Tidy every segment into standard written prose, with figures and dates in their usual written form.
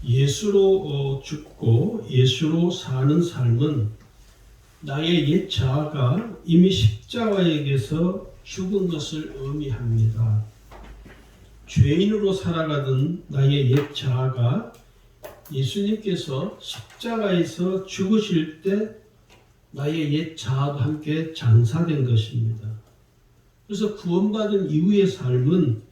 예수로 죽고 예수로 사는 삶은 나의 옛 자아가 이미 십자가에게서 죽은 것을 의미합니다. 죄인으로 살아가던 나의 옛 자아가 예수님께서 십자가에서 죽으실 때 나의 옛 자아와 함께 장사된 것입니다. 그래서 구원받은 이후의 삶은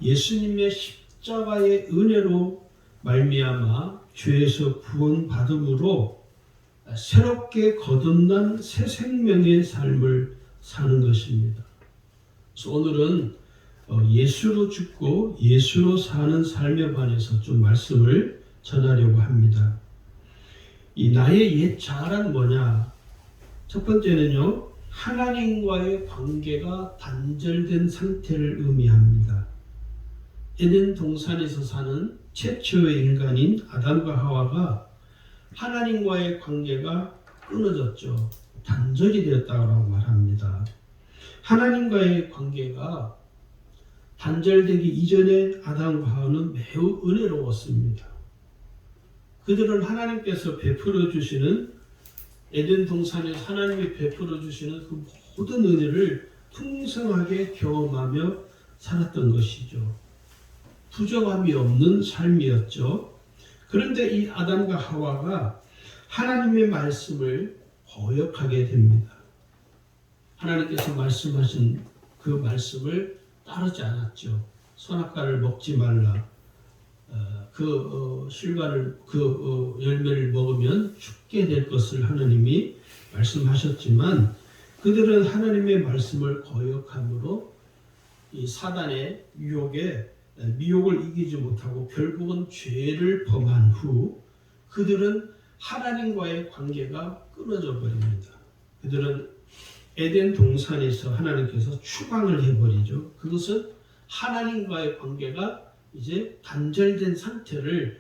예수님의 십자가의 은혜로 말미암아 죄에서 구원받음으로 새롭게 거듭난 새 생명의 삶을 사는 것입니다. 그래서 오늘은 예수로 죽고 예수로 사는 삶에 관해서 좀 말씀을 전하려고 합니다. 이 나의 옛 자아란 뭐냐? 첫 번째는요, 하나님과의 관계가 단절된 상태를 의미합니다. 에덴 동산에서 사는 최초의 인간인 아담과 하와가 하나님과의 관계가 끊어졌죠. 단절이 되었다고 말합니다. 하나님과의 관계가 단절되기 이전에 아담과 하와는 매우 은혜로웠습니다. 그들은 하나님께서 베풀어 주시는 에덴 동산에서 하나님이 베풀어 주시는 그 모든 은혜를 풍성하게 경험하며 살았던 것이죠. 부정함이 없는 삶이었죠. 그런데 이 아담과 하와가 하나님의 말씀을 거역하게 됩니다. 하나님께서 말씀하신 그 말씀을 따르지 않았죠. 선악과를 먹지 말라. 실과를 열매를 먹으면 죽게 될 것을 하나님이 말씀하셨지만 그들은 하나님의 말씀을 거역함으로 이 사단의 미혹을 이기지 못하고 결국은 죄를 범한 후 그들은 하나님과의 관계가 끊어져 버립니다. 그들은 에덴 동산에서 하나님께서 추방을 해버리죠. 그것은 하나님과의 관계가 이제 단절된 상태를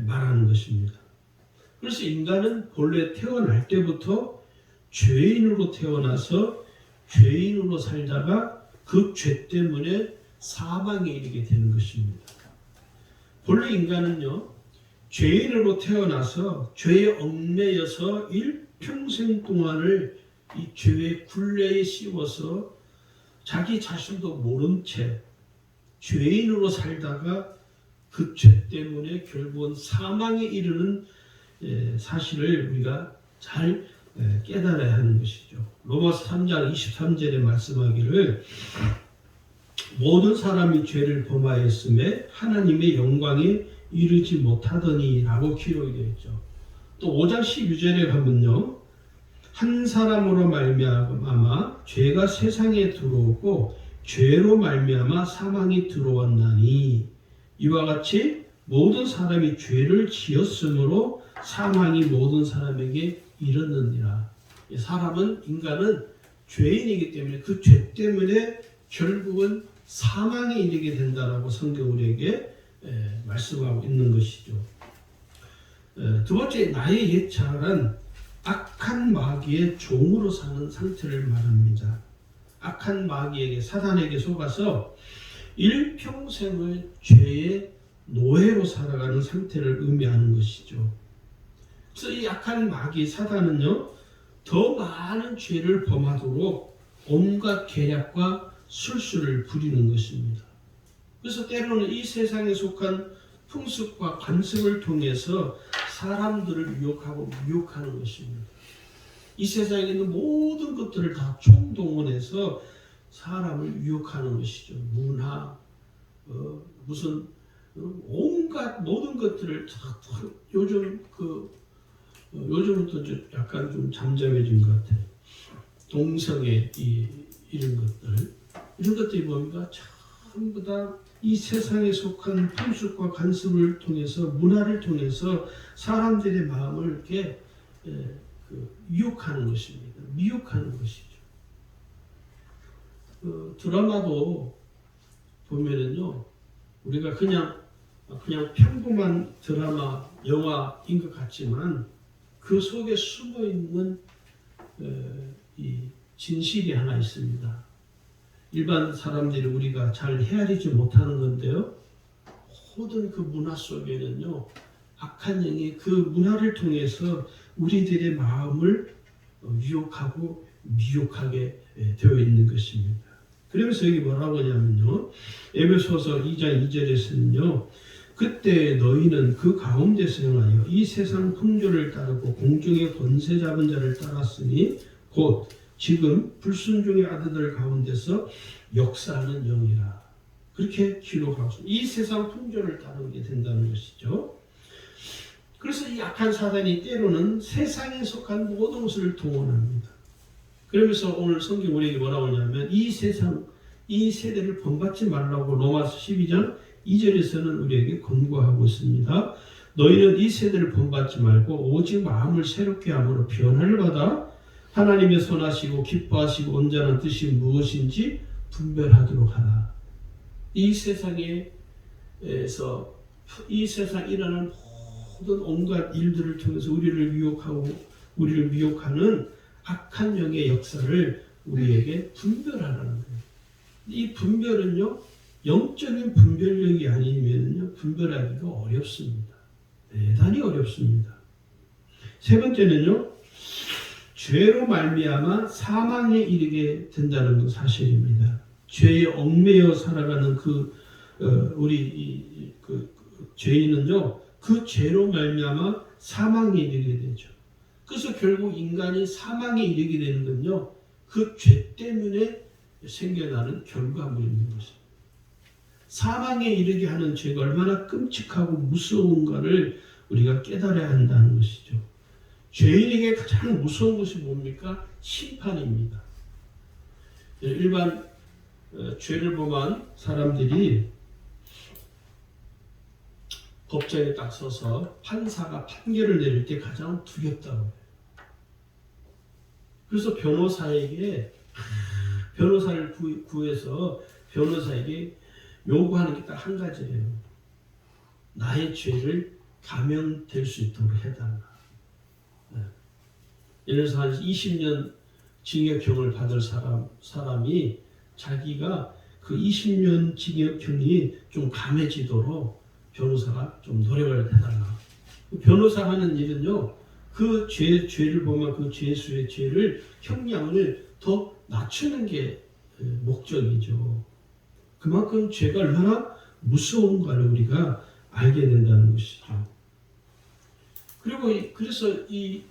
말하는 것입니다. 그래서 인간은 본래 태어날 때부터 죄인으로 태어나서 죄인으로 살다가 그 죄 때문에 사망에 이르게 되는 것입니다. 본래 인간은요, 죄인으로 태어나서 죄에 얽매여서 일평생 동안을 이 죄의 굴레에 씌워서 자기 자신도 모른 채 죄인으로 살다가 그 죄 때문에 결국은 사망에 이르는 사실을 우리가 잘 깨달아야 하는 것이죠. 로마서 3장 23절에 말씀하기를 모든 사람이 죄를 범하였음에 하나님의 영광에 이르지 못하더니 라고 기록이 되어 있죠. 또 5장 12절에 가면요, 한 사람으로 말미암아 죄가 세상에 들어오고 죄로 말미암아 사망이 들어왔나니 이와 같이 모든 사람이 죄를 지었으므로 사망이 모든 사람에게 이르느니라. 인간은 죄인이기 때문에 그 죄 때문에 결국은 사망에 이르게 된다라고 성경 우리에게 말씀하고 있는 것이죠. 두 번째, 나의 옛 자아는 악한 마귀의 종으로 사는 상태를 말합니다. 악한 마귀에게, 사단에게 속아서 일평생을 죄의 노예로 살아가는 상태를 의미하는 것이죠. 그래서 이 악한 마귀 사단은요, 더 많은 죄를 범하도록 온갖 계략과 술수를 부리는 것입니다. 그래서 때로는 이 세상에 속한 풍습과 관습을 통해서 사람들을 미혹하는 것입니다. 이 세상에 있는 모든 것들을 다 총동원해서 사람을 유혹하는 것이죠. 문화, 온갖 모든 것들을 다 요즘은 또 약간 좀 잠잠해진 것 같아요. 동성애 이런 것들이 뭡니까? 전부 다 이 세상에 속한 풍습과 관습을 통해서, 문화를 통해서 사람들의 마음을 이렇게 유혹하는 것입니다. 미혹하는 것이죠. 드라마도 보면은요, 우리가 그냥 평범한 드라마, 영화인 것 같지만 그 속에 숨어 있는 이 진실이 하나 있습니다. 일반 사람들이 우리가 잘 헤아리지 못하는 건데요, 모든 그 문화 속에는요, 악한 영이 그 문화를 통해서 우리들의 마음을 유혹하고 미혹하게 되어 있는 것입니다. 그러면서 여기 뭐라고 하냐면요. 에베소서 2장 2절에서는요. 그때 너희는 그 가운데서 행하여 이 세상 풍조를 따르고 공중의 권세 잡은 자를 따랐으니 곧 지금 불순종의 아들들 가운데서 역사하는 영이라. 그렇게 기록하고 있습니다. 이 세상 풍조를 따르게 된다는 것이죠. 그래서 이 악한 사단이 때로는 세상에 속한 모든 것을 동원합니다. 그러면서 오늘 성경 우리에게 뭐라고 하냐면 이 세상, 이 세대를 본받지 말라고 로마서 12장 2절에서는 우리에게 권고하고 있습니다. 너희는 이 세대를 본받지 말고 오직 마음을 새롭게 함으로 변화를 받아 하나님의 선하시고 기뻐하시고 온전한 뜻이 무엇인지 분별하도록 하라. 이 세상에 일어나는 모든 온갖 일들을 통해서 우리를 유혹하고 우리를 미혹하는 악한 영의 역사를 우리에게 분별하라는 거예요. 이 분별은요, 영적인 분별력이 아니면요, 분별하기가 어렵습니다. 대단히 어렵습니다. 세 번째는요, 죄로 말미암아 사망에 이르게 된다는 사실입니다. 죄에 얽매여 살아가는 죄인은요, 그 죄로 말미암아 사망에 이르게 되죠. 그래서 결국 인간이 사망에 이르게 되는 건요, 그 죄 때문에 생겨나는 결과물인 것입니다. 사망에 이르게 하는 죄가 얼마나 끔찍하고 무서운가를 우리가 깨달아야 한다는 것이죠. 죄인에게 가장 무서운 것이 뭡니까? 심판입니다. 일반 죄를 범한 사람들이 법정에 딱 서서 판사가 판결을 내릴 때 가장 두렵다고 해요. 그래서 변호사를 구해서 변호사에게 요구하는 게 딱 한 가지예요. 나의 죄를 감형될 수 있도록 해달라. 예를 들어서 한 20년 징역형을 받을 사람이 자기가 그 20년 징역형이 좀 감해지도록 변호사가 좀 노력을 해달라. 변호사 하는 일은요, 그 죄를 보면 그 죄수의 죄를 형량을 더 낮추는 게 목적이죠. 그만큼 죄가 얼마나 무서운가를 우리가 알게 된다는 것이죠. 그리고 그래서 이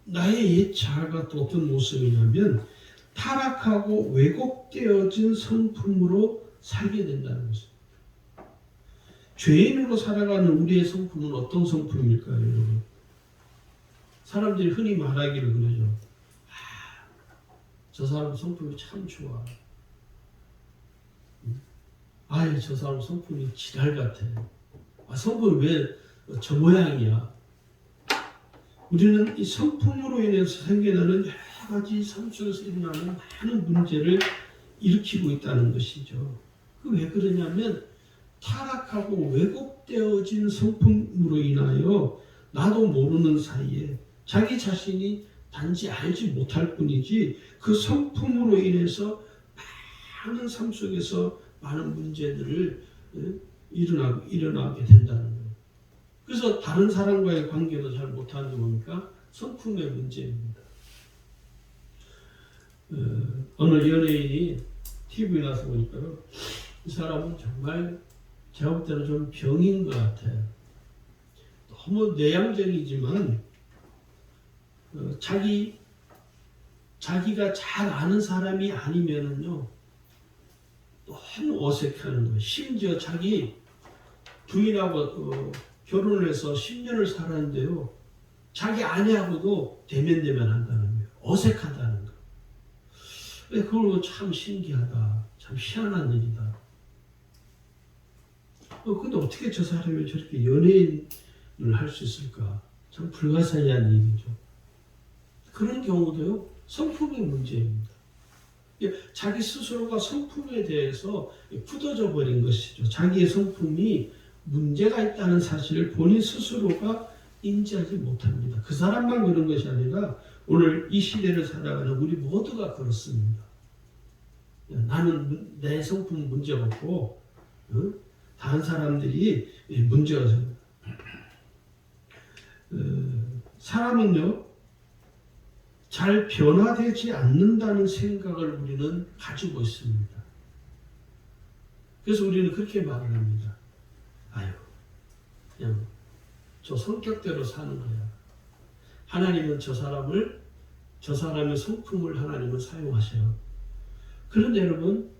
나의 옛 자아가 또 어떤 모습이냐면 타락하고 왜곡되어진 성품으로 살게 된다는 것입니다. 죄인으로 살아가는 우리의 성품은 어떤 성품일까요, 여러분? 사람들이 흔히 말하기를 그러죠. 저 사람 성품이 참 좋아. 저 사람 성품이 지랄 같아. 성품이 왜 저 모양이야? 우리는 이 성품으로 인해서 생겨나는 여러 가지 삶 속에서 일어나는 많은 문제를 일으키고 있다는 것이죠. 왜 그러냐면 타락하고 왜곡되어진 성품으로 인하여 나도 모르는 사이에 자기 자신이 단지 알지 못할 뿐이지 그 성품으로 인해서 많은 삶 속에서 많은 문제들을 일어나게 된다는 거예요. 그래서 다른 사람과의 관계도 잘 못하는 게 뭡니까? 성품의 문제입니다. 어느 연예인이 TV에 나서 보니까요, 이 사람은 정말 제가 볼 때는 좀 병인 것 같아요. 너무 내향적이지만 자기가 잘 아는 사람이 아니면은요, 너무 어색해하는 거예요. 심지어 자기 부인하고 결혼을 해서 10년을 살았는데요, 자기 아내하고도 대면한다는 거예요. 어색하다는 거예요. 그걸 참 신기하다. 참 희한한 일이다. 근데 어떻게 저 사람이 저렇게 연예인을 할 수 있을까? 참 불가사의한 일이죠. 그런 경우도요, 성품의 문제입니다. 자기 스스로가 성품에 대해서 굳어져 버린 것이죠. 자기의 성품이 문제가 있다는 사실을 본인 스스로가 인지하지 못합니다. 그 사람만 그런 것이 아니라 오늘 이 시대를 살아가는 우리 모두가 그렇습니다. 나는 내 성품은 문제가 없고 다른 사람들이 문제가 있습니다. 사람은요, 잘 변화되지 않는다는 생각을 우리는 가지고 있습니다. 그래서 우리는 그렇게 말을 합니다. 아유, 그냥 저 성격대로 사는 거야. 하나님은 저 사람의 성품을 하나님은 사용하셔요. 그런데 여러분,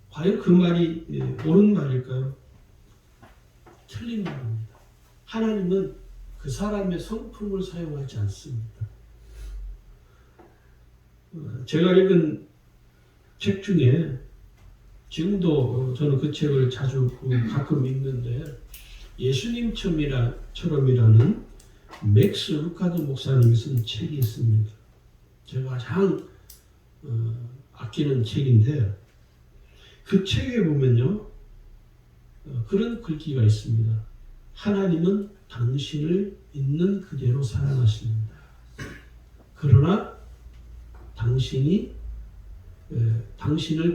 과연 그 말이 옳은 말일까요? 틀린 말입니다. 하나님은 그 사람의 성품을 사용하지 않습니다. 제가 읽은 책 중에 지금도 저는 그 책을 자주 가끔 읽는데 예수님처럼이라는 맥스 루카드 목사님이 쓴 책이 있습니다. 제가 가장 아끼는 책인데 그 책에 보면요 그런 글귀가 있습니다. 하나님은 당신을 있는 그대로 사랑하십니다. 그러나 당신을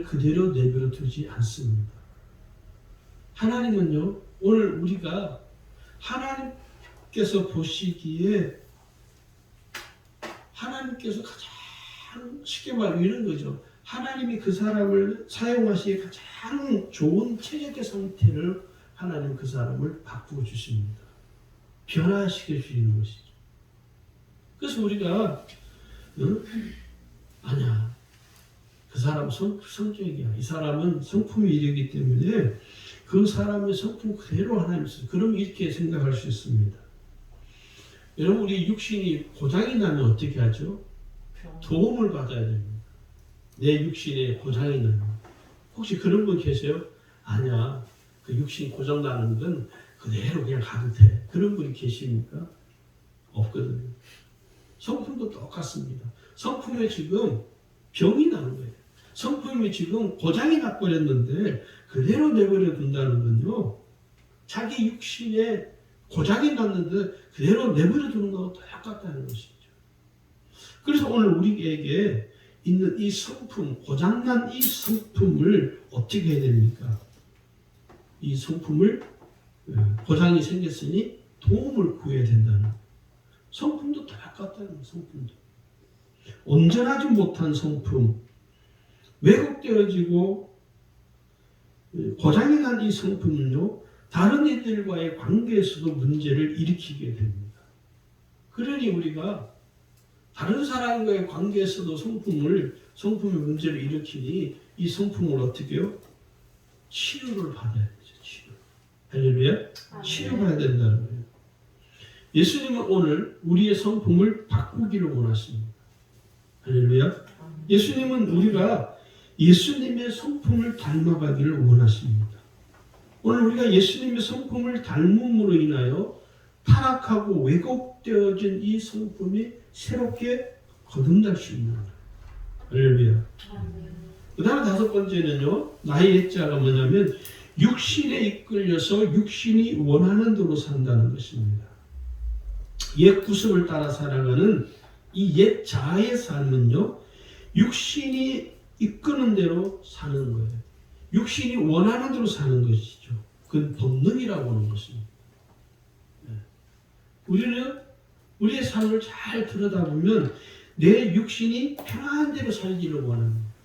그대로 내버려 두지 않습니다. 하나님은요, 오늘 우리가 하나님께서 보시기에 하나님께서 가장 쉽게 말하면 이런 거죠. 하나님이 그 사람을 사용하시기에 가장 좋은 최적의 상태를 하나님 그 사람을 바꾸어 주십니다. 변화시켜 주시는 것이죠. 그래서 우리가 아니야. 그 사람 성격이야. 이 사람은 성품이 이르기 때문에 그 사람의 성품 그대로 하나님 쓰죠. 그럼 이렇게 생각할 수 있습니다. 여러분 우리 육신이 고장이 나면 어떻게 하죠? 도움을 받아야 됩니다. 내 육신에 고장이 나면. 혹시 그런 분 계세요? 아니야. 그 육신 고장 나는 건 그대로 그냥 가도 돼. 그런 분이 계십니까? 없거든요. 성품도 똑같습니다. 성품에 지금 병이 나는 거예요. 성품이 지금 고장이 나버렸는데 그대로 내버려 둔다는 건요. 자기 육신에 고장이 났는데 그대로 내버려 두는 것과 똑같다는 것이죠. 그래서 오늘 우리에게 있는 이 성품, 고장난 이 성품을 어떻게 해야 됩니까? 이 성품을 고장이 생겼으니 도움을 구해야 된다는 성품도 똑같다는 성품도. 온전하지 못한 성품, 왜곡되어지고 고장이 난 이 성품은요, 다른 이들과의 관계에서도 문제를 일으키게 됩니다. 그러니 우리가 다른 사람과의 관계에서도 성품의 문제를 일으키니 이 성품을 어떻게 해요? 치료를 받아야 되죠. 치료. 할렐루야. 치료받아야 된다는 거예요. 예수님은 오늘 우리의 성품을 바꾸기를 원하십니다. 할렐루야. 예수님은 우리가 예수님의 성품을 닮아가기를 원하십니다. 오늘 우리가 예수님의 성품을 닮음으로 인하여 타락하고 왜곡되어진 이 성품이 새롭게 거듭날 수 있는 거예요. 할렐루야. 그 다음에 다섯 번째는요, 나의 옛자가 뭐냐면 육신에 이끌려서 육신이 원하는 대로 산다는 것입니다. 옛 구습을 따라 살아가는 이 옛 자아의 삶은요, 육신이 이끄는 대로 사는 거예요. 육신이 원하는 대로 사는 것이죠. 그건 본능이라고 하는 것입니다. 우리는 우리의 삶을 잘 들여다보면 내 육신이 편한 대로 살기를 원합니다.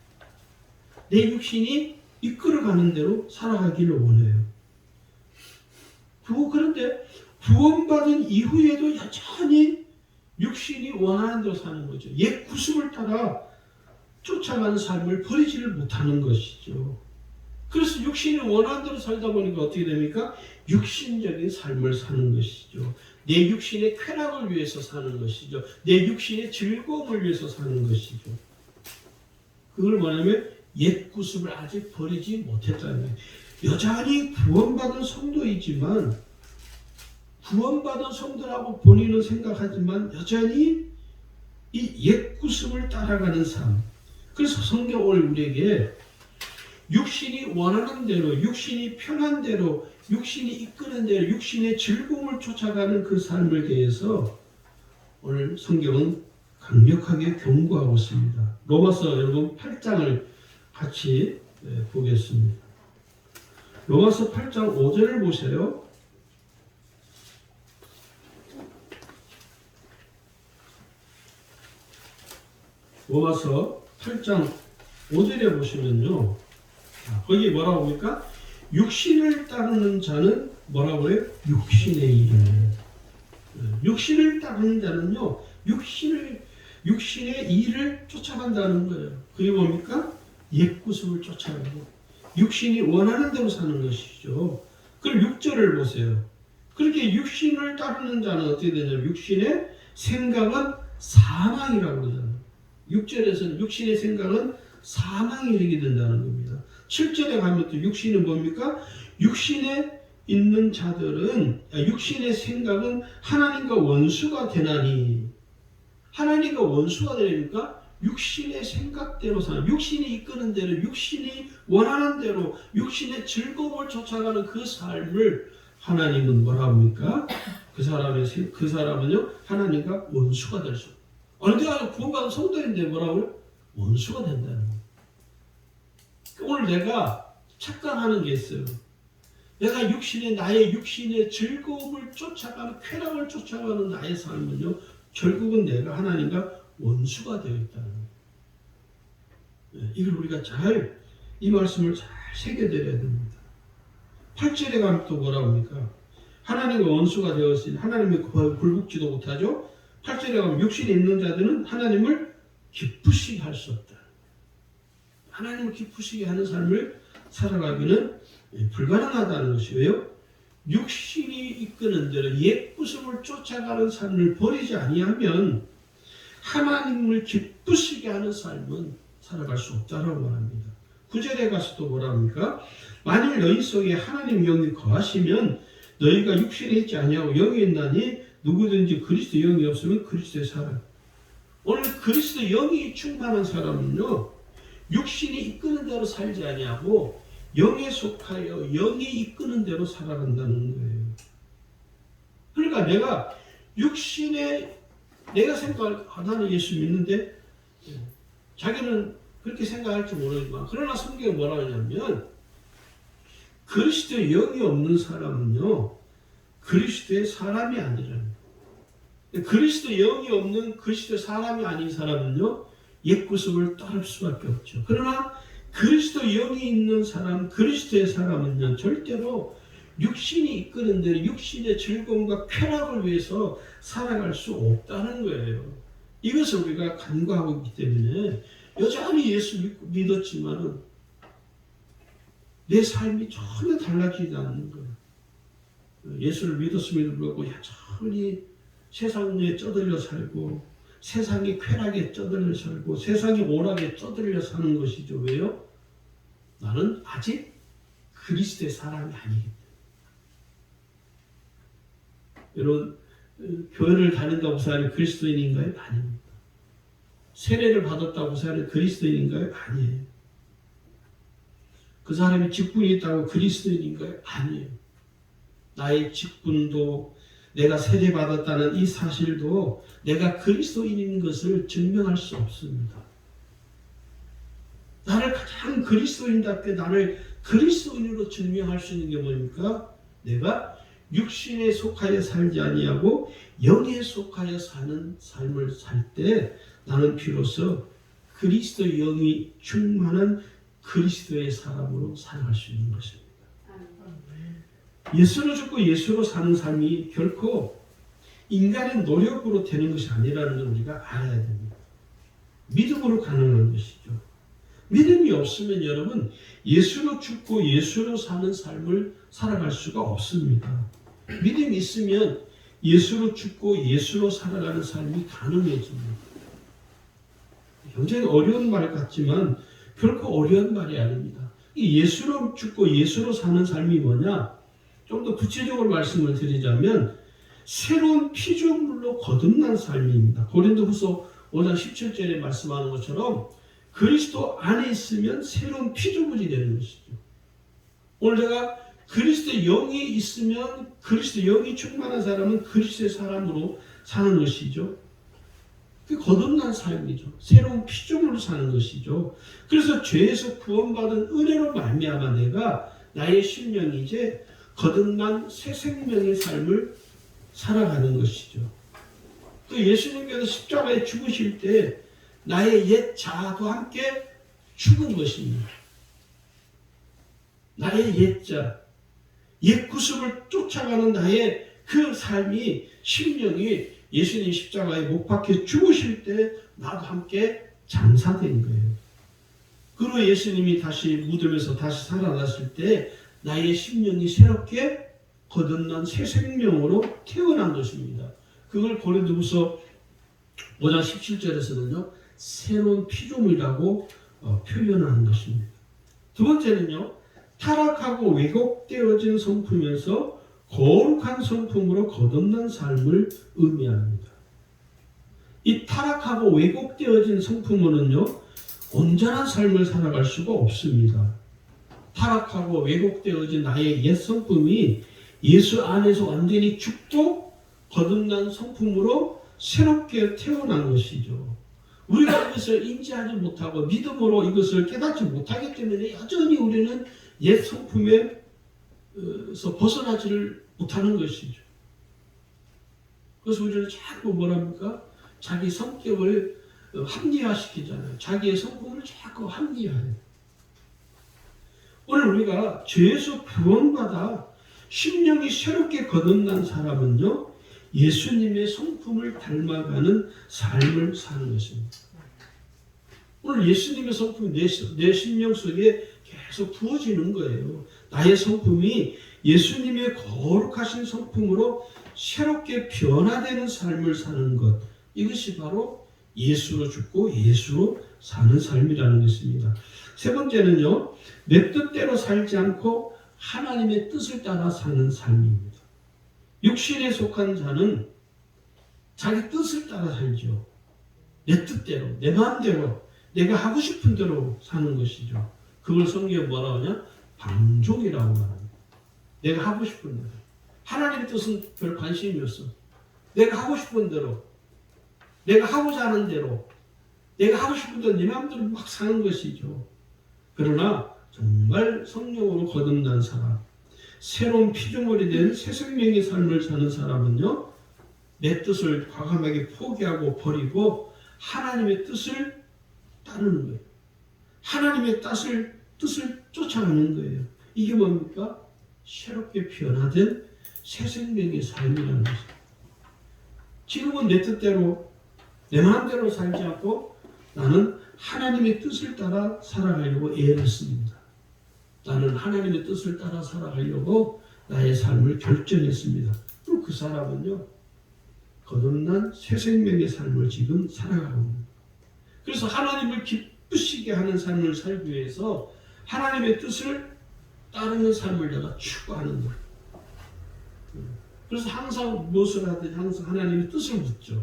내 육신이 이끌어가는 대로 살아가기를 원해요. 그런데 구원받은 이후에도 여전히 육신이 원하는 대로 사는 거죠. 옛 구습을 따라 쫓아가는 삶을 버리지를 못하는 것이죠. 그래서 육신이 원하는 대로 살다 보니까 어떻게 됩니까? 육신적인 삶을 사는 것이죠. 내 육신의 쾌락을 위해서 사는 것이죠. 내 육신의 즐거움을 위해서 사는 것이죠. 그걸 뭐냐면 옛 구습을 아직 버리지 못했다는 거예요. 여전히 구원받은 성도이지만 구원받은 성도라고 본인은 생각하지만 여전히 이 옛 구습을 따라가는 삶. 그래서 성경 오늘 우리에게 육신이 원하는 대로, 육신이 편한 대로, 육신이 이끄는 대로, 육신의 즐거움을 쫓아가는 그 삶을 대해서 오늘 성경은 강력하게 경고하고 있습니다. 로마서 여러분 8장을 같이 보겠습니다. 로마서 8장 5절을 보세요. 로마서 8장 5절에 보시면요. 거기 뭐라고 합니까? 육신을 따르는 자는 뭐라고 해요? 육신의 일을. 육신을 따르는 자는요. 육신의 일을 쫓아간다는 거예요. 그게 뭡니까? 옛구습을 쫓아가고 육신이 원하는 대로 사는 것이죠. 그럼 6절을 보세요. 그렇게 육신을 따르는 자는 어떻게 되냐면 육신의 생각은 사망이라고 그러잖아요. 6절에서는 육신의 생각은 사망이 되게 된다는 겁니다. 7절에 가면 또 육신이 뭡니까? 육신에 있는 자들은 육신의 생각은 하나님과 원수가 되나니 하나님과 원수가 되니까 육신의 생각대로 사는 육신이 이끄는 대로 육신이 원하는 대로 육신의 즐거움을 쫓아가는 그 삶을 하나님은 뭐라 합니까? 그 사람은요 하나님과 원수가 될 수. 언제가 구원받은 성도인데 뭐라고요? 원수가 된다는 거예요. 오늘 내가 착각하는 게 있어요. 내가 나의 육신의 즐거움을 쫓아가는 쾌락을 쫓아가는 나의 삶은요 결국은 내가 하나님과 원수가 되어 있다는 거예요. 이걸 우리가 이 말씀을 잘 새겨드려야 됩니다. 8절에 가면 또 뭐라고 합니까? 하나님과 원수가 되었으니 하나님의 굴복지도 못하죠. 8절에 가면 육신에 있는 자들은 하나님을 기쁘시게 할 수 없다. 하나님을 기쁘시게 하는 삶을 살아가기는 불가능하다는 것이에요. 육신이 이끄는 대로 옛구습을 쫓아가는 삶을 버리지 아니하면 하나님을 기쁘시게 하는 삶은 살아갈 수 없다라고 말합니다. 9절에 가서 또 뭐라 합니까? 만일 너희 속에 하나님 영이 거하시면 너희가 육신에 있지 아니하고 영이 있나니 누구든지 그리스도 영이 없으면 그리스도의 사람. 오늘 그리스도 영이 충만한 사람은요 육신이 이끄는 대로 살지 아니하고 영에 속하여 영이 이끄는 대로 살아간다는 거예요. 그러니까 내가 육신에 내가 생각할 나는 예수 믿는데 자기는 그렇게 생각할지 모르지만 그러나 성경이 뭐라 하냐면 그리스도의 영이 없는 사람은요 그리스도의 사람이 아니라는 거예요. 그리스도 영이 없는 그리스도의 사람이 아닌 사람은요 옛구습을 따를 수밖에 없죠. 그러나 그리스도 영이 있는 사람, 그리스도의 사람은요 절대로 육신이 이끄는 대로 육신의 즐거움과 쾌락을 위해서 살아갈 수 없다는 거예요. 이것을 우리가 간과하고 있기 때문에 여전히 예수 믿었지만은 내 삶이 전혀 달라지지 않는 거예요. 예수를 믿었음에도 불구하고 여전히 세상에 쩌들려 살고 세상의 쾌락에 쩌들려 살고 세상의 오락에 쩌들려 사는 것이죠. 왜요? 나는 아직 그리스도의 사람이 아니기 때문에. 여러분 교회를 다닌다고 그 사람이 그리스도인인가요? 아닙니다. 세례를 받았다고 그 사람이 그리스도인인가요? 아니에요. 그 사람이 직분이 있다고 그리스도인인가요? 아니에요. 나의 직분도 내가 세례받았다는 이 사실도 내가 그리스도인인 것을 증명할 수 없습니다. 나를 가장 그리스도인답게 나를 그리스도인으로 증명할 수 있는 게 뭡니까? 내가 육신에 속하여 살지 아니하고 영에 속하여 사는 삶을 살 때 나는 비로소 그리스도 영이 충만한 그리스도의 사람으로 살아갈 수 있는 것입니다. 예수로 죽고 예수로 사는 삶이 결코 인간의 노력으로 되는 것이 아니라는 걸 우리가 알아야 됩니다. 믿음으로 가능한 것이죠. 믿음이 없으면 여러분 예수로 죽고 예수로 사는 삶을 살아갈 수가 없습니다. 믿음이 있으면 예수로 죽고 예수로 살아가는 삶이 가능해집니다. 굉장히 어려운 말 같지만 결코 어려운 말이 아닙니다. 이 예수로 죽고 예수로 사는 삶이 뭐냐? 좀 더 구체적으로 말씀을 드리자면 새로운 피조물로 거듭난 삶입니다. 고린도후서 5장 17절에 말씀하는 것처럼 그리스도 안에 있으면 새로운 피조물이 되는 것이죠. 오늘 제가 그리스도 영이 있으면 그리스도 영이 충만한 사람은 그리스도의 사람으로 사는 것이죠. 그 거듭난 삶이죠. 새로운 피조물로 사는 것이죠. 그래서 죄에서 구원받은 은혜로 말미암아 내가 나의 심령이 이제 거듭난 새 생명의 삶을 살아가는 것이죠. 또 예수님께서 십자가에 죽으실 때 나의 옛 자아도 함께 죽은 것입니다. 나의 옛 자, 옛 구습을 쫓아가는 나의 그 삶이, 심령이 예수님 십자가에 못 박혀 죽으실 때 나도 함께 장사된 거예요. 그리고 예수님이 다시 무덤에서 다시 살아났을 때 나의 심령이 새롭게 거듭난 새 생명으로 태어난 것입니다. 그걸 고린도후서 5장 17절에서는요. 새로운 피조물이라고 표현하는 것입니다. 두 번째는요. 타락하고 왜곡되어진 성품에서 거룩한 성품으로 거듭난 삶을 의미합니다. 이 타락하고 왜곡되어진 성품으로는요. 온전한 삶을 살아갈 수가 없습니다. 타락하고 왜곡되어진 나의 옛 성품이 예수 안에서 완전히 죽고 거듭난 성품으로 새롭게 태어난 것이죠. 우리가 이것을 인지하지 못하고 믿음으로 이것을 깨닫지 못하기 때문에 여전히 우리는 옛 성품에서 벗어나지를 못하는 것이죠. 그래서 우리는 자꾸 뭐랍니까? 자기 성격을 합리화시키잖아요. 자기의 성품을 자꾸 합리화해요. 오늘 우리가 죄에서 구원받아 심령이 새롭게 거듭난 사람은요. 예수님의 성품을 닮아가는 삶을 사는 것입니다. 오늘 예수님의 성품이 내 심령 속에 계속 부어지는 거예요. 나의 성품이 예수님의 거룩하신 성품으로 새롭게 변화되는 삶을 사는 것. 이것이 바로 예수로 죽고 예수로 사는 삶이라는 것입니다. 세 번째는요. 내 뜻대로 살지 않고 하나님의 뜻을 따라 사는 삶입니다. 육신에 속한 자는 자기 뜻을 따라 살죠. 내 뜻대로, 내 마음대로, 내가 하고 싶은 대로 사는 것이죠. 그걸 성경에 뭐라고 하냐? 방종이라고 말합니다. 내가 하고 싶은 대로. 하나님의 뜻은 별 관심이 없어. 내가 하고 싶은 대로, 내가 하고자 하는 대로, 내가 하고 싶은 대로 내 마음대로 막 사는 것이죠. 그러나 정말 성령으로 거듭난 사람, 새로운 피조물이 된 새 생명의 삶을 사는 사람은요, 내 뜻을 과감하게 포기하고 버리고 하나님의 뜻을 따르는 거예요. 하나님의 뜻을 쫓아가는 거예요. 이게 뭡니까? 새롭게 변화된 새 생명의 삶이라는 것입니다. 지금은 내 뜻대로, 내 마음대로 살지 않고 나는 하나님의 뜻을 따라 살아가려고 애를 씁니다. 나는 하나님의 뜻을 따라 살아가려고 나의 삶을 결정했습니다. 또 그 사람은요, 거듭난 새 생명의 삶을 지금 살아가고 있습니다. 그래서 하나님을 기쁘시게 하는 삶을 살기 위해서 하나님의 뜻을 따르는 삶을 내가 추구하는 거예요. 그래서 항상 무엇을 하든 항상 하나님의 뜻을 묻죠.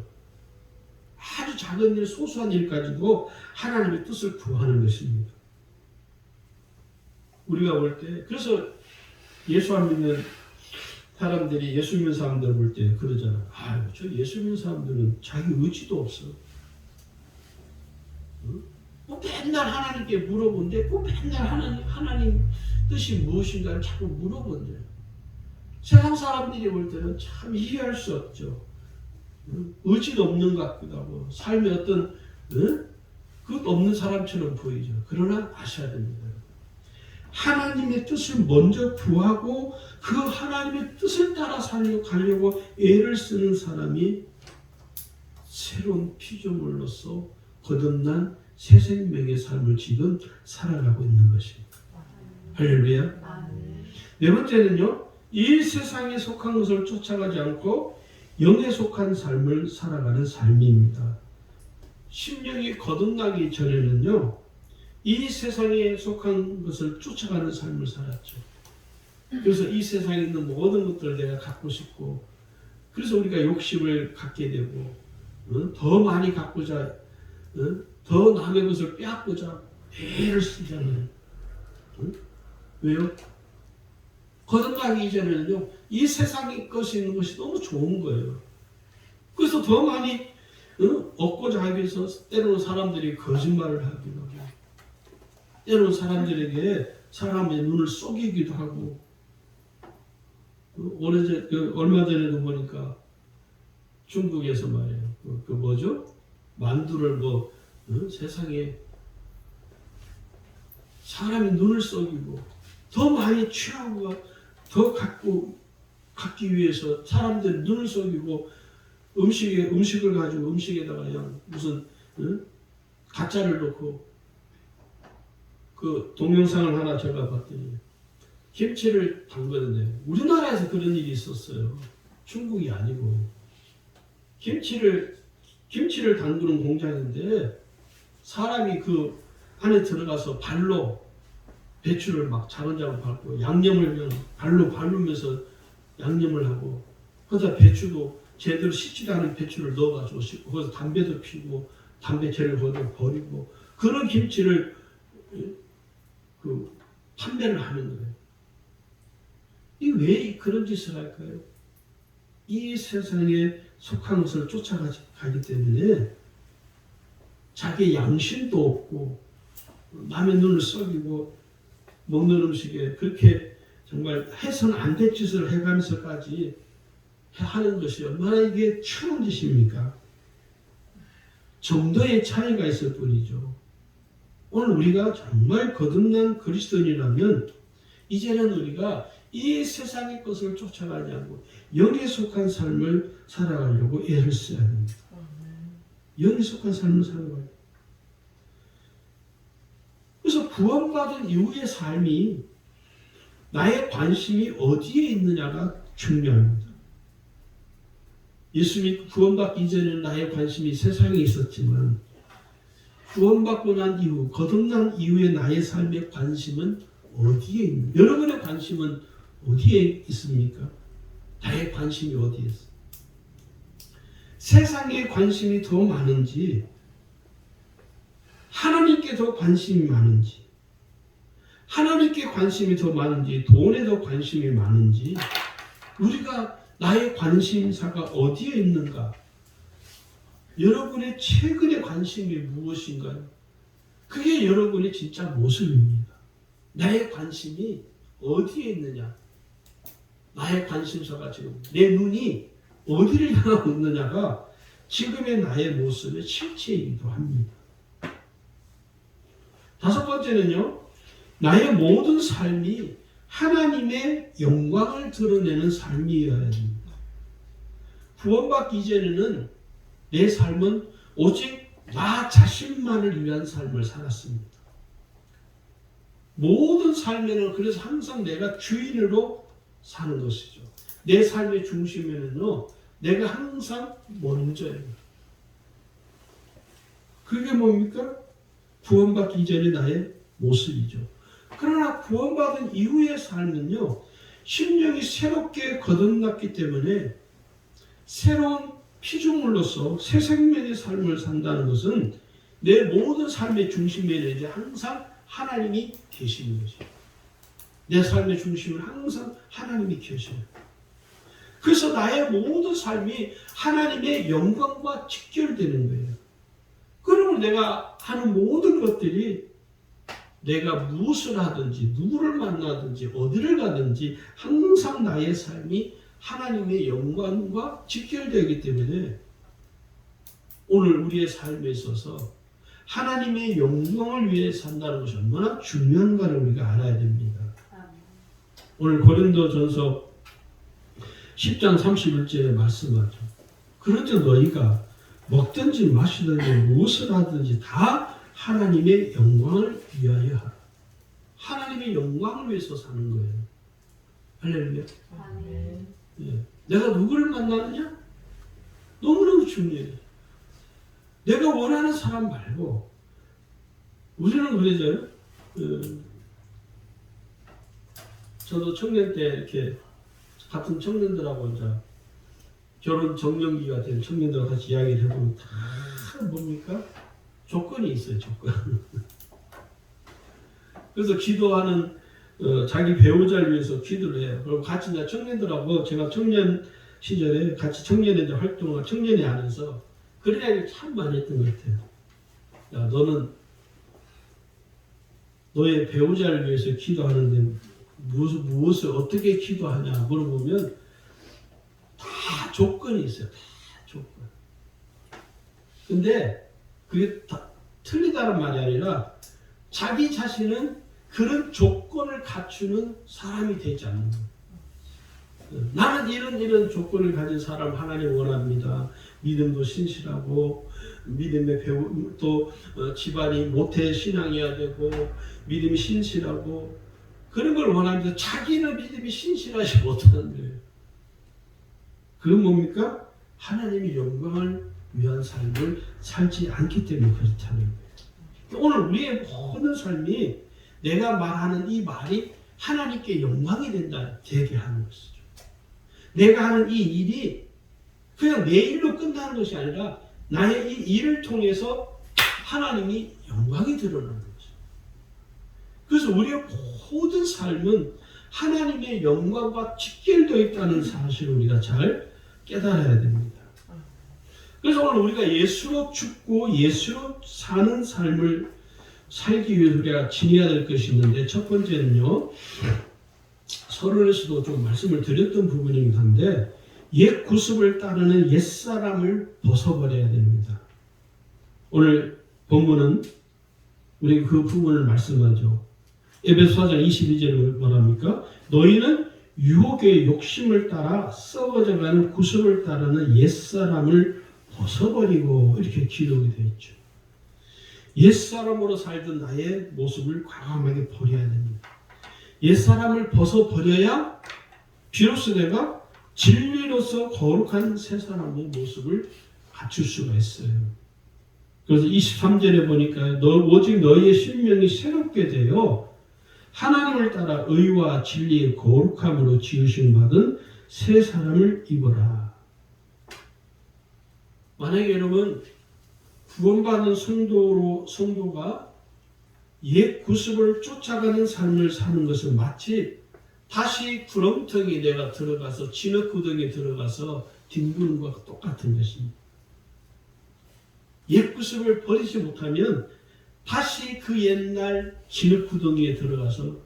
아주 작은 일, 소소한 일 가지고 하나님의 뜻을 구하는 것입니다. 우리가 볼 때, 그래서 예수 안 믿는 사람들이 예수 믿는 사람들 볼 때 그러잖아. 아유, 저 예수 믿는 사람들은 자기 의지도 없어. 뭐 맨날 하나님께 물어본대. 뭐 맨날 하나님 뜻이 무엇인가를 자꾸 물어본대. 세상 사람들이 볼 때는 참 이해할 수 없죠. 의지도 없는 것 같기도 하고 삶에 어떤 그것도 없는 사람처럼 보이죠. 그러나 아셔야 됩니다. 하나님의 뜻을 먼저 구하고 그 하나님의 뜻을 따라 가려고 애를 쓰는 사람이 새로운 피조물로서 거듭난 새 생명의 삶을 지금 살아가고 있는 것입니다. 할렐루야. 네 번째는요. 이 세상에 속한 것을 쫓아가지 않고 영에 속한 삶을 살아가는 삶입니다. 심령이 거듭나기 전에는요. 이 세상에 속한 것을 쫓아가는 삶을 살았죠. 그래서 이 세상에 있는 모든 것들을 내가 갖고 싶고, 그래서 우리가 욕심을 갖게 되고, 더 많이 갖고자, 더 남의 것을 빼앗고자 애를 쓰잖아요. 왜요? 거듭나기 이전에는요, 이 세상의 것이 있는 것이 너무 좋은 거예요. 그래서 더 많이 얻고자 하기 위해서 때로는 사람들이 거짓말을 하기도 하고, 때로는 사람들에게 사람의 눈을 속이기도 하고, 얼마 전에도 보니까 중국에서 말이에요. 그 뭐죠? 만두를 세상에 사람이 눈을 썩이고 더 많이 취하고 더 갖기 위해서 사람들이 눈을 썩이고 음식을 가지고 음식에다가 그냥 무슨 가짜를 넣고 그 동영상을 하나 제가 봤더니 김치를 담그는데 우리나라에서 그런 일이 있었어요. 중국이 아니고 김치를 담그는 공장인데 사람이 그 안에 들어가서 발로 배추를 막 자글자글 밟고 양념을 그냥 발로 밟으면서 양념을 하고 거기다 배추도 제대로 씻지도 않은 배추를 넣어가지고 씻고 거기서 담배도 피우고 담배채를 거기다 버리고 그런 김치를 판매를 하는 거예요. 이 왜 그런 짓을 할까요? 이 세상에 속한 것을 쫓아가기 때문에 자기 양심도 없고 남의 눈을 썩이고 먹는 음식에 그렇게 정말 해서는 안 될 짓을 해가면서까지 하는 것이 얼마나 이게 추운 짓입니까? 정도의 차이가 있을 뿐이죠. 오늘 우리가 정말 거듭난 그리스도인이라면 이제는 우리가 이 세상의 것을 쫓아가지 않고 영에 속한 삶을 살아가려고 애를 써야 됩니다. 영에 속한 삶을 살아가요. 그래서 구원받은 이후의 삶이 나의 관심이 어디에 있느냐가 중요합니다. 예수 믿고 구원받기 이전에는 나의 관심이 세상에 있었지만 구원받고 난 이후, 거듭난 이후의 나의 삶의 관심은 어디에 있는가? 여러분의 관심은 어디에 있습니까? 나의 관심이 어디에 있어? 세상에 관심이 더 많은지 하나님께 더 관심이 많은지 하나님께 관심이 더 많은지 돈에 더 관심이 많은지 우리가 나의 관심사가 어디에 있는가? 여러분의 최근의 관심이 무엇인가요? 그게 여러분의 진짜 모습입니다. 나의 관심이 어디에 있느냐? 나의 관심사가 지금 내 눈이 어디를 향하고 있느냐가 지금의 나의 모습의 실체이기도 합니다. 다섯 번째는요. 나의 모든 삶이 하나님의 영광을 드러내는 삶이어야 됩니다. 구원받기 이전에는 내 삶은 오직 나 자신만을 위한 삶을 살았습니다. 모든 삶에는 그래서 항상 내가 주인으로 사는 것이죠. 내 삶의 중심에는요. 내가 항상 먼저예요. 그게 뭡니까? 구원받기 이전의 나의 모습이죠. 그러나 구원받은 이후의 삶은요. 심령이 새롭게 거듭났기 때문에 새로운 피조물로서 새 생명의 삶을 산다는 것은 내 모든 삶의 중심에는 이제 항상 하나님이 계시는 거죠. 내 삶의 중심은 항상 하나님이 계셔요. 그래서 나의 모든 삶이 하나님의 영광과 직결되는 거예요. 그러면 내가 하는 모든 것들이 내가 무엇을 하든지 누구를 만나든지 어디를 가든지 항상 나의 삶이 하나님의 영광과 직결되기 때문에 오늘 우리의 삶에 있어서 하나님의 영광을 위해 산다는 것이 얼마나 중요한가를 우리가 알아야 됩니다. 오늘 고린도전서 10장 31절에 말씀하죠. 그런즉 너희가 먹든지 마시든지 무엇을 하든지 다 하나님의 영광을 위하여 하라. 하나님의 영광을 위해서 사는 거예요. 할렐루야. 예. 내가 누구를 만나느냐? 너무너무 중요해요. 내가 원하는 사람 말고 우리는 그래서요. 저도 청년 때 이렇게 같은 청년들하고 이제 결혼 정년기가 된 청년들하고 같이 이야기를 해보면 다 뭡니까? 조건이 있어요. 조건. 그래서 기도하는 자기 배우자를 위해서 기도를 해요. 그리고 같이 이제 청년들하고 제가 청년 시절에 같이 청년의 활동을 청년회 안에서 그런 이야기를 참 많이 했던 것 같아요. 야, 너는 너의 배우자를 위해서 기도하는데 무엇을 어떻게 기도하냐 물어보면 다 조건이 있어요. 다 조건. 근데 그게 틀리다는 말이 아니라 자기 자신은 그런 조건을 갖추는 사람이 되지 않는 거예요. 나는 이런 조건을 가진 사람 하나님 원합니다. 믿음도 신실하고 믿음의 배우 또 집안이 모태 신앙이어야 되고 믿음이 신실하고 그런 걸 원하면서 자기는 믿음이 신실하지 못하는 거예요. 그건 뭡니까? 하나님의 영광을 위한 삶을 살지 않기 때문에 그렇다는 거예요. 오늘 우리의 모든 삶이 내가 말하는 이 말이 하나님께 영광이 된다 되게 하는 것이죠. 내가 하는 이 일이 그냥 내 일로 끝나는 것이 아니라 나의 이 일을 통해서 하나님이 영광이 드러나는 거죠. 그래서 우리의 모든 삶은 하나님의 영광과 직결되어 있다는 사실을 우리가 잘 깨달아야 됩니다. 그래서 오늘 우리가 예수로 죽고 예수로 사는 삶을 살기 위해서 우리가 지녀야 될 것이 있는데 첫 번째는요. 서론에서도 좀 말씀을 드렸던 부분이긴 한데 옛 구습을 따르는 옛사람을 벗어버려야 됩니다. 오늘 본문은 우리 그 부분을 말씀하죠. 에베소 4장 22절에 뭐랍니까? 너희는 유혹의 욕심을 따라 썩어져가는 구습을 따르는 옛사람을 벗어버리고 이렇게 기록이 되어 있죠. 옛사람으로 살던 나의 모습을 과감하게 버려야 됩니다. 옛사람을 벗어버려야 비로소 내가 진리로서 거룩한 새 사람의 모습을 갖출 수가 있어요. 그래서 23절에 보니까 오직 너희의 심령이 새롭게 되어 하나님을 따라 의와 진리의 거룩함으로 지으심 받은 새 사람을 입어라. 만약에 여러분 구원받은 성도가 옛 구습을 쫓아가는 삶을 사는 것은 마치 다시 구렁텅이 내가 들어가서 진흙구덩이에 들어가서 뒹구는 것과 똑같은 것입니다. 옛 구습을 버리지 못하면 다시 그 옛날 진흙구덩이에 들어가서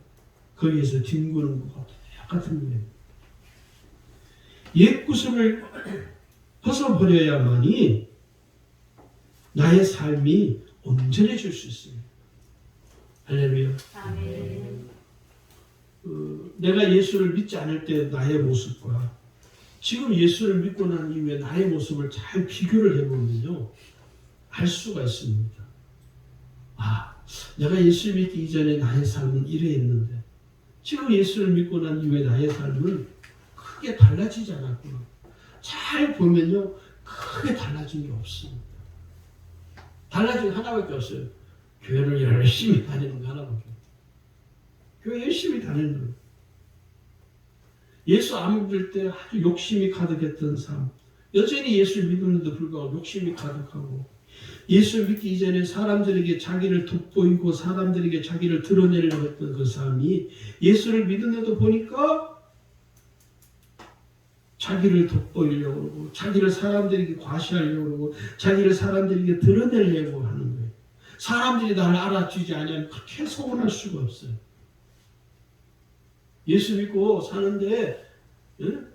거기에서 뒹구는 것과 똑같은 거예요. 옛 구습을 벗어버려야만이 나의 삶이 온전해질 수 있습니다. 할렐루야. 아멘. 내가 예수를 믿지 않을 때 나의 모습과 지금 예수를 믿고 난 이후에 나의 모습을 잘 비교를 해보면요. 알 수가 있습니다. 아, 내가 예수 믿기 이전에 나의 삶은 이러했는데 지금 예수를 믿고 난 이후에 나의 삶은 크게 달라지지 않았구나. 잘 보면요. 크게 달라진 게 없습니다. 달라진 게 하나밖에 없어요. 교회를 열심히 다니는 거 하나밖에. 교회 열심히 다니는 거. 예수 안 믿을 때 아주 욕심이 가득했던 삶. 여전히 예수를 믿는데도 불구하고 욕심이 가득하고 예수 믿기 이전에 사람들에게 자기를 돋보이고 사람들에게 자기를 드러내려고 했던 그 삶이 예수를 믿는데도 보니까 자기를 돋보이려고 그러고 자기를 사람들에게 과시하려고 그러고 자기를 사람들에게 드러내려고 하는 거예요. 사람들이 나를 알아주지 않으면 그렇게 서운할 수가 없어요. 예수 믿고 사는데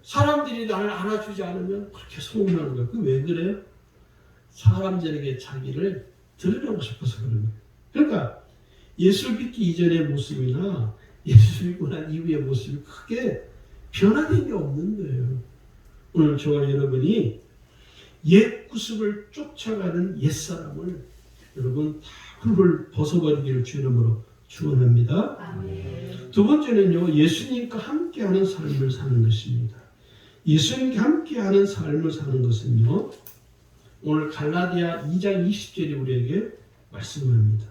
사람들이 나를 알아주지 않으면 그렇게 서운하는 거예요. 그 왜 그래요? 사람들에게 자기를 드러내고 싶어서 그런 거예요. 그러니까 예수 믿기 이전의 모습이나 예수 믿고 난 이후의 모습이 크게 변화된 게 없는 거예요. 오늘 저와 여러분이 옛 구습을 쫓아가는 옛사람을 여러분 다 훌훌 벗어버리기를 주 이름으로 축원합니다. 아멘. 두 번째는요. 예수님과 함께하는 삶을 사는 것입니다. 예수님과 함께하는 삶을 사는 것은요. 오늘 갈라디아 2장 20절이 우리에게 말씀합니다.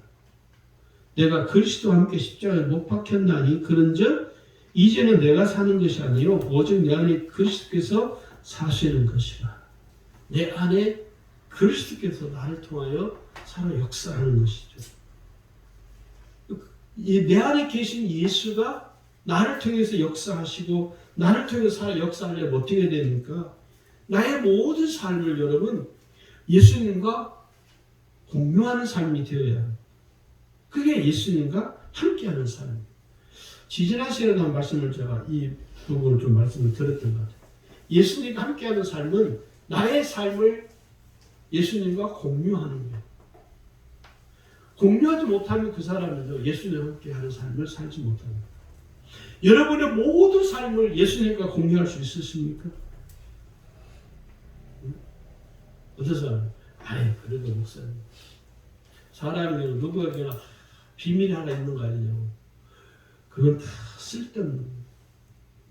내가 그리스도와 함께 십자가에 못 박혔나니 그런즉 이제는 내가 사는 것이 아니요 오직 내 안에 그리스도께서 사시는 것이라. 내 안에 그리스도께서 나를 통하여 살아 역사하는 것이죠. 내 안에 계신 예수가 나를 통해서 역사하시고 나를 통해서 살아 역사하려면 어떻게 됩니까? 나의 모든 삶을 여러분 예수님과 공유하는 삶이 되어야 합니다. 그게 예수님과 함께하는 삶입니다. 지지난 시간에 한 말씀을 제가 이 부분을 좀 말씀을 드렸던 것 같아요. 예수님과 함께하는 삶은 나의 삶을 예수님과 공유하는 거예요. 공유하지 못하면 그 사람은요, 예수님과 함께하는 삶을 살지 못합니다. 여러분의 모든 삶을 예수님과 공유할 수 있으십니까? 어떤 사람? 아이, 그래도 목사님. 사람이 누구에게나 비밀이 하나 있는 거 아니냐고. 그건 다 쓸데없는 거예요.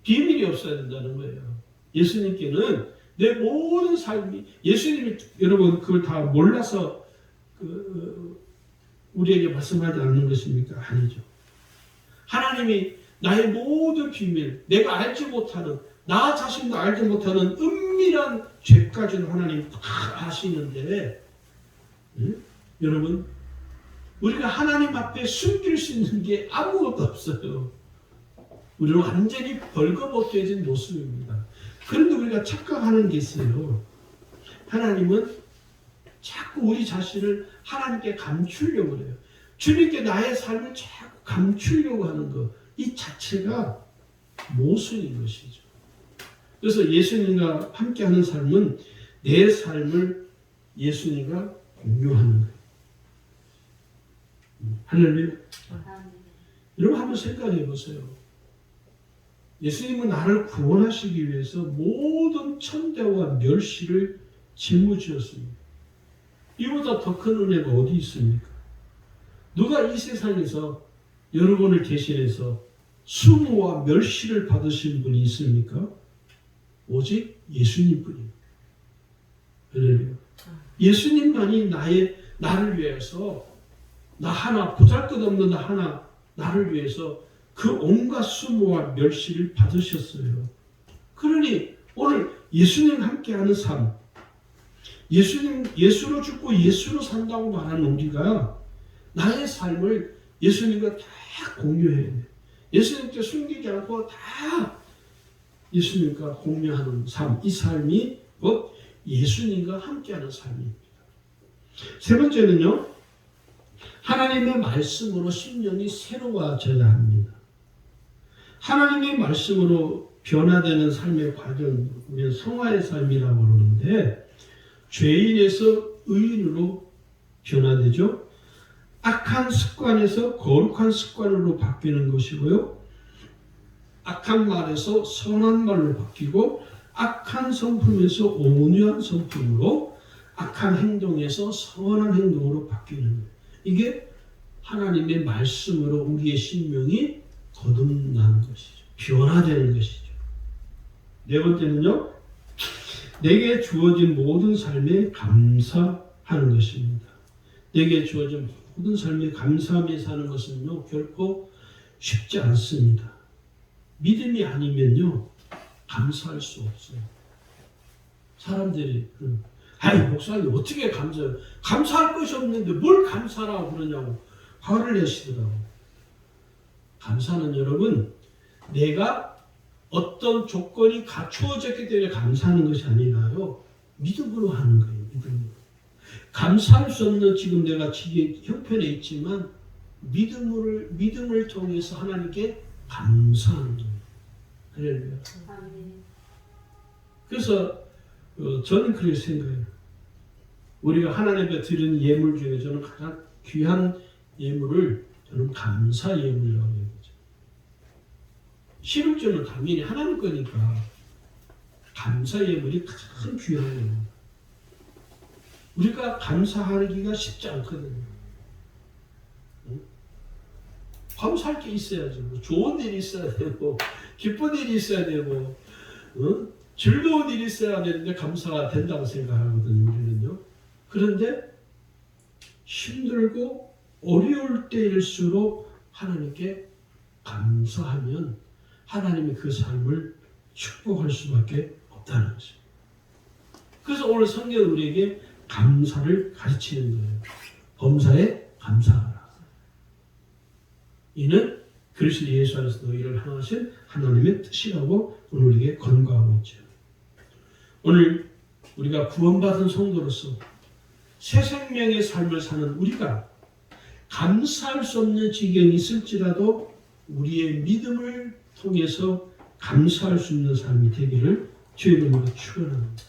비밀이 없어야 된다는 거예요. 예수님께는 내 모든 삶이, 예수님이 여러분 그걸 다 몰라서 우리에게 말씀하지 않는 것입니까? 아니죠. 하나님이 나의 모든 비밀, 내가 알지 못하는, 나 자신도 알지 못하는 은밀한 죄까지는 하나님 다 아시는데, 여러분, 우리가 하나님 앞에 숨길 수 있는 게 아무것도 없어요. 우리는 완전히 벌거벗겨진 모습입니다. 그런데 우리가 착각하는 게 있어요. 하나님은 자꾸 우리 자신을 하나님께 감추려고 그래요. 주님께 나의 삶을 자꾸 감추려고 하는 것, 이 자체가 모순인 것이죠. 그래서 예수님과 함께하는 삶은 내 삶을 예수님과 공유하는 거예요. 할렐루야. 여러분 한번 생각해 보세요. 예수님은 나를 구원하시기 위해서 모든 천대와 멸시를 짊어지었습니다. 이보다 더 큰 은혜가 어디 있습니까? 누가 이 세상에서 여러분을 대신해서 수모와 멸시를 받으신 분이 있습니까? 오직 예수님뿐입니다. 할렐루야. 예수님만이 나를 위해서, 나 하나, 보잘것없는 나 하나, 나를 위해서 그 온갖 수모와 멸시를 받으셨어요. 그러니 오늘 예수님 함께하는 삶, 예수로 죽고 예수로 산다고 말하는 우리가 나의 삶을 예수님과 다 공유해야 돼요. 예수님께 숨기지 않고 다 예수님과 공유하는 삶, 이 삶이 곧 예수님과 함께하는 삶입니다. 세 번째는요, 하나님의 말씀으로 심령이 새로워져야 합니다. 하나님의 말씀으로 변화되는 삶의 과정, 우리는 성화의 삶이라고 그러는데, 죄인에서 의인으로 변화되죠. 악한 습관에서 거룩한 습관으로 바뀌는 것이고요. 악한 말에서 선한 말로 바뀌고, 악한 성품에서 온유한 성품으로, 악한 행동에서 선한 행동으로 바뀌는 거예요. 이게 하나님의 말씀으로 우리의 심령이 거듭나는 것이죠. 변화되는 것이죠. 네 번째는요, 내게 주어진 모든 삶에 감사하는 것입니다. 내게 주어진 모든 삶에 감사하며 사는 것은요, 결코 쉽지 않습니다. 믿음이 아니면요, 감사할 수 없어요. 사람들이, 아이, 목사님, 어떻게 감사해요? 감사할 것이 없는데 뭘 감사라고 그러냐고 화를 내시더라고요. 감사는 여러분, 내가 어떤 조건이 갖추어졌기 때문에 감사하는 것이 아니라요, 믿음으로 하는 거예요. 믿음으로. 감사할 수 없는 지금 내가 형편에 있지만 믿음을 통해서 하나님께 감사하는 거예요. 할렐루야. 그래서 저는 그렇게 생각해요. 우리가 하나님 앞에 드리는 예물 중에 저는 가장 귀한 예물을 저는 감사 예물이라고 얘기하죠. 11조는 당연히 하나님 거니까 감사 예물이 가장 귀한 예물. 우리가 감사하기가 쉽지 않거든요. 감사할 게 있어야죠. 좋은 일이 있어야 되고, 기쁜 일이 있어야 되고, 즐거운 일이 있어야 되는데 감사가 된다고 생각하거든요, 우리는요. 그런데 힘들고 어려울 때일수록 하나님께 감사하면 하나님이 그 삶을 축복할 수밖에 없다는 것입니다. 그래서 오늘 성경은 우리에게 감사를 가르치는 거예요. 범사에 감사하라. 이는 그리스도 예수 안에서 너희를 향하신 하나님의 뜻이라고 오늘 우리에게 권고하고 있죠. 오늘 우리가 구원받은 성도로서 새 생명의 삶을 사는 우리가 감사할 수 없는 지경이 있을지라도 우리의 믿음을 통해서 감사할 수 있는 삶이 되기를 주의 이름으로 축원합니다.